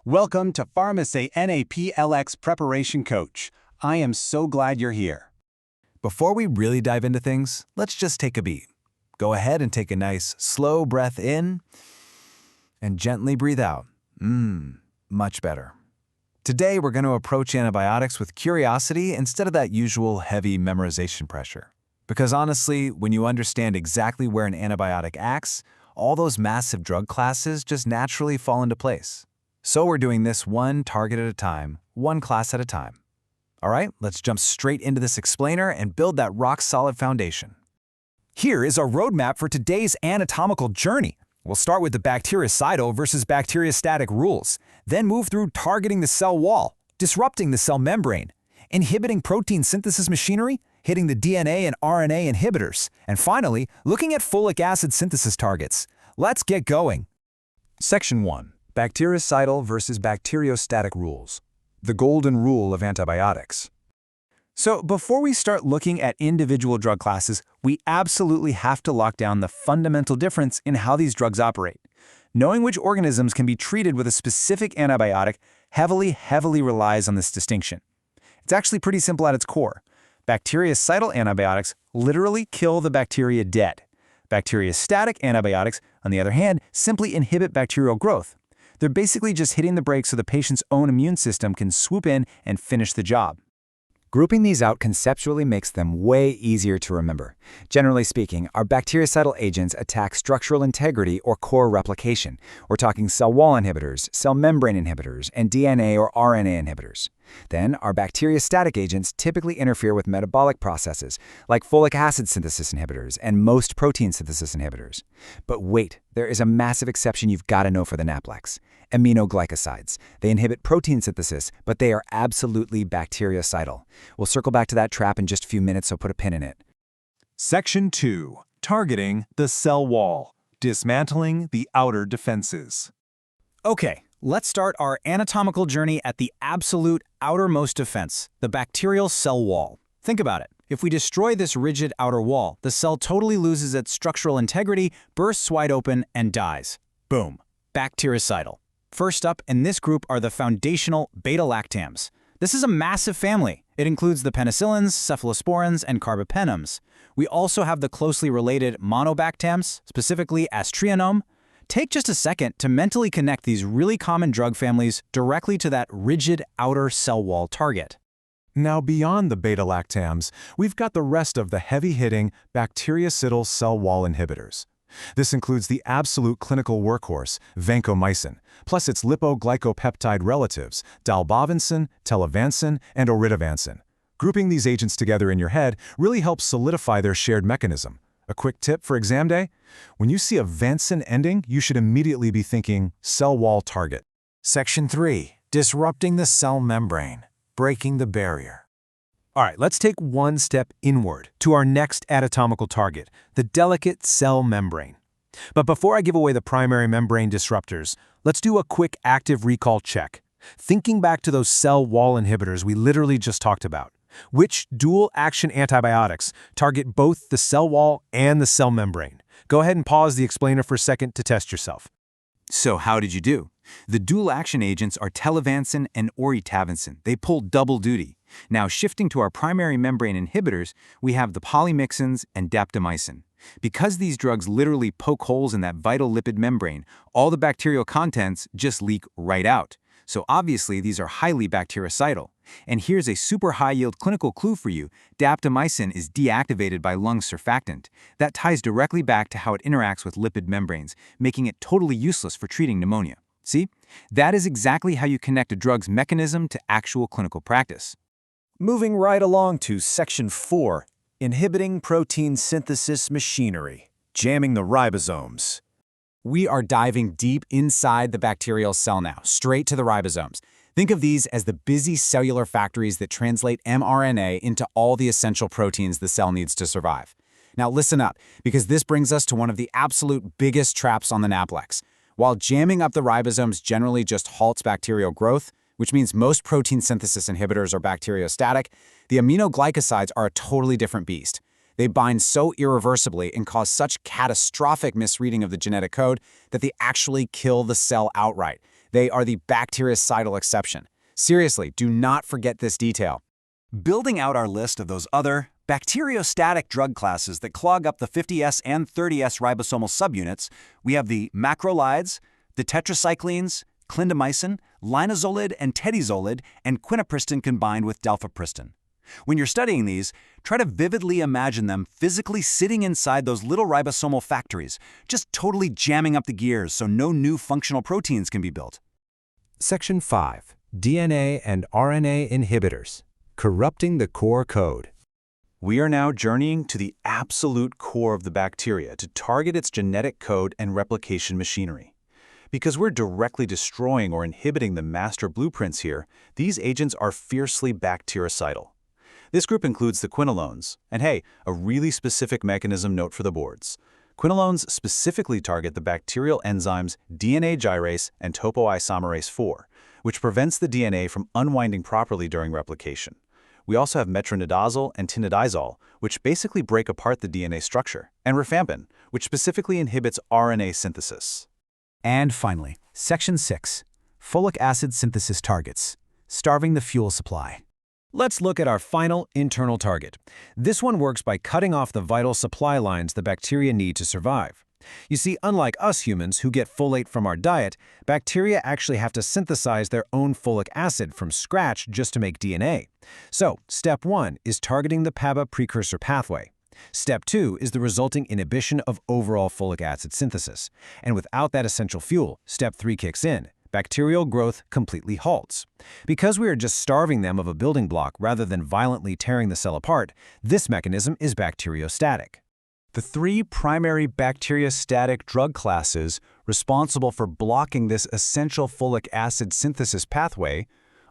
Welcome to Pharmaste NAPLEX Preparation Coach. I am so glad you're here. Before we really dive into things, let's just take a beat. Go ahead and take a nice, slow breath in and gently breathe out. Much better. Today, we're going to approach antibiotics with curiosity instead of that usual heavy memorization pressure. Because honestly, when you understand exactly where an antibiotic acts, all those massive drug classes just naturally fall into place. So we're doing this one target at a time, one class at a time. All right, let's jump straight into this explainer and build that rock-solid foundation. Here is our roadmap for today's anatomical journey. We'll start with the bactericidal versus bacteriostatic rules, then move through targeting the cell wall, disrupting the cell membrane, inhibiting protein synthesis machinery, hitting the DNA and RNA inhibitors, and finally, looking at folic acid synthesis targets. Let's get going. Section 1. Bactericidal versus bacteriostatic rules. The golden rule of antibiotics. So before we start looking at individual drug classes, we absolutely have to lock down the fundamental difference in how these drugs operate. Knowing which organisms can be treated with a specific antibiotic heavily relies on this distinction. It's actually pretty simple at its core. Bactericidal antibiotics literally kill the bacteria dead. Bacteriostatic antibiotics, on the other hand, simply inhibit bacterial growth. They're basically just hitting the brakes so the patient's own immune system can swoop in and finish the job. Grouping these out conceptually makes them way easier to remember. Generally speaking, our bactericidal agents attack structural integrity or core replication. We're talking cell wall inhibitors, cell membrane inhibitors, and DNA or RNA inhibitors. Then, our bacteriostatic agents typically interfere with metabolic processes, like folic acid synthesis inhibitors and most protein synthesis inhibitors. But wait, there is a massive exception you've got to know for the NAPLEX. Aminoglycosides. They inhibit protein synthesis, but they are absolutely bactericidal. We'll circle back to that trap in just a few minutes, so put a pin in it. Section 2. Targeting the cell wall. Dismantling the outer defenses. Okay, let's start our anatomical journey at the absolute outermost defense, the bacterial cell wall. Think about it. If we destroy this rigid outer wall, the cell totally loses its structural integrity, bursts wide open, and dies. Boom. Bactericidal. First up in this group are the foundational beta-lactams. This is a massive family. It includes the penicillins, cephalosporins, and carbapenems. We also have the closely related monobactams, specifically Aztreonome. Take just a second to mentally connect these really common drug families directly to that rigid outer cell wall target. Now, beyond the beta-lactams, we've got the rest of the heavy-hitting bactericidal cell wall inhibitors. This includes the absolute clinical workhorse, Vancomycin, plus its lipoglycopeptide relatives, dalbavancin, telavancin, and oritavancin. Grouping these agents together in your head really helps solidify their shared mechanism. A quick tip for exam day? When you see a vancin ending, you should immediately be thinking cell wall target. Section 3. Disrupting the cell membrane. Breaking the barrier. All right, let's take one step inward to our next anatomical target, the delicate cell membrane. But before I give away the primary membrane disruptors, let's do a quick active recall check. Thinking back to those cell wall inhibitors we literally just talked about, which dual-action antibiotics target both the cell wall and the cell membrane? Go ahead and pause the explainer for a second to test yourself. So how did you do? The dual-action agents are telavancin and oritavancin. They pull double duty. Now, shifting to our primary membrane inhibitors, we have the polymyxins and daptomycin. Because these drugs literally poke holes in that vital lipid membrane, all the bacterial contents just leak right out. So obviously, these are highly bactericidal. And here's a super high-yield clinical clue for you. Daptomycin is deactivated by lung surfactant. That ties directly back to how it interacts with lipid membranes, making it totally useless for treating pneumonia. See? That is exactly how you connect a drug's mechanism to actual clinical practice. Moving right along to Section 4, inhibiting protein synthesis machinery, jamming the ribosomes. We are diving deep inside the bacterial cell now, straight to the ribosomes. Think of these as the busy cellular factories that translate mRNA into all the essential proteins the cell needs to survive. Now listen up, because this brings us to one of the absolute biggest traps on the NAPLEX. While jamming up the ribosomes generally just halts bacterial growth, which means most protein synthesis inhibitors are bacteriostatic, the aminoglycosides are a totally different beast. They bind so irreversibly and cause such catastrophic misreading of the genetic code that they actually kill the cell outright. They are the bactericidal exception. Seriously, do not forget this detail. Building out our list of those other bacteriostatic drug classes that clog up the 50S and 30S ribosomal subunits, we have the macrolides, the tetracyclines, clindamycin, linezolid and tedizolid, and quinupristin combined with dalfapristin. When you're studying these, try to vividly imagine them physically sitting inside those little ribosomal factories, just totally jamming up the gears so no new functional proteins can be built. Section 5. DNA and RNA inhibitors. Corrupting the core code. We are now journeying to the absolute core of the bacteria to target its genetic code and replication machinery. Because we're directly destroying or inhibiting the master blueprints here, these agents are fiercely bactericidal. This group includes the quinolones, and hey, a really specific mechanism note for the boards. Quinolones specifically target the bacterial enzymes DNA gyrase and topoisomerase 4, which prevents the DNA from unwinding properly during replication. We also have metronidazole and tinidazole, which basically break apart the DNA structure, and rifampin, which specifically inhibits RNA synthesis. And finally, Section 6. Folic acid synthesis targets. Starving the fuel supply. Let's look at our final internal target. This one works by cutting off the vital supply lines the bacteria need to survive. You see, unlike us humans who get folate from our diet, bacteria actually have to synthesize their own folic acid from scratch just to make DNA. So, step 1 is targeting the PABA precursor pathway. Step 2 is the resulting inhibition of overall folic acid synthesis. And without that essential fuel, step 3 kicks in. Bacterial growth completely halts. Because we are just starving them of a building block rather than violently tearing the cell apart, this mechanism is bacteriostatic. The 3 primary bacteriostatic drug classes responsible for blocking this essential folic acid synthesis pathway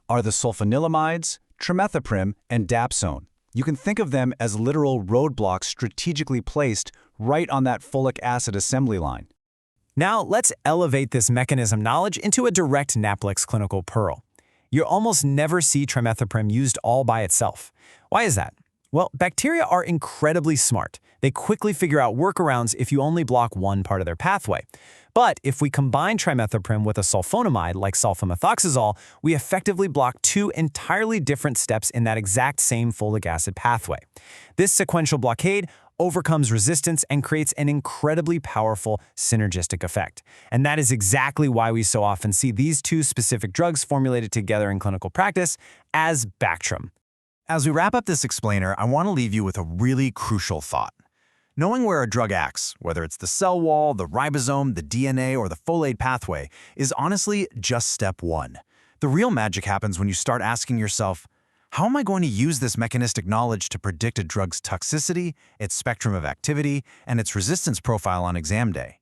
are the sulfonylamides, trimethoprim, and dapsone. You can think of them as literal roadblocks strategically placed right on that folic acid assembly line. Now, let's elevate this mechanism knowledge into a direct NAPLEX clinical pearl. You'll almost never see trimethoprim used all by itself. Why is that? Well, bacteria are incredibly smart. They quickly figure out workarounds if you only block one part of their pathway. But if we combine trimethoprim with a sulfonamide like sulfamethoxazole, we effectively block 2 entirely different steps in that exact same folic acid pathway. This sequential blockade overcomes resistance and creates an incredibly powerful synergistic effect. And that is exactly why we so often see these 2 specific drugs formulated together in clinical practice as Bactrim. As we wrap up this explainer, I want to leave you with a really crucial thought. Knowing where a drug acts, whether it's the cell wall, the ribosome, the DNA, or the folate pathway, is honestly just step 1. The real magic happens when you start asking yourself, how am I going to use this mechanistic knowledge to predict a drug's toxicity, its spectrum of activity, and its resistance profile on exam day?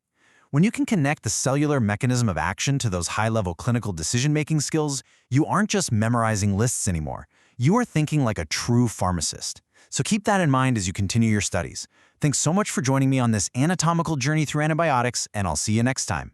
When you can connect the cellular mechanism of action to those high-level clinical decision-making skills, you aren't just memorizing lists anymore. You are thinking like a true pharmacist. So keep that in mind as you continue your studies. Thanks so much for joining me on this anatomical journey through antibiotics, and I'll see you next time.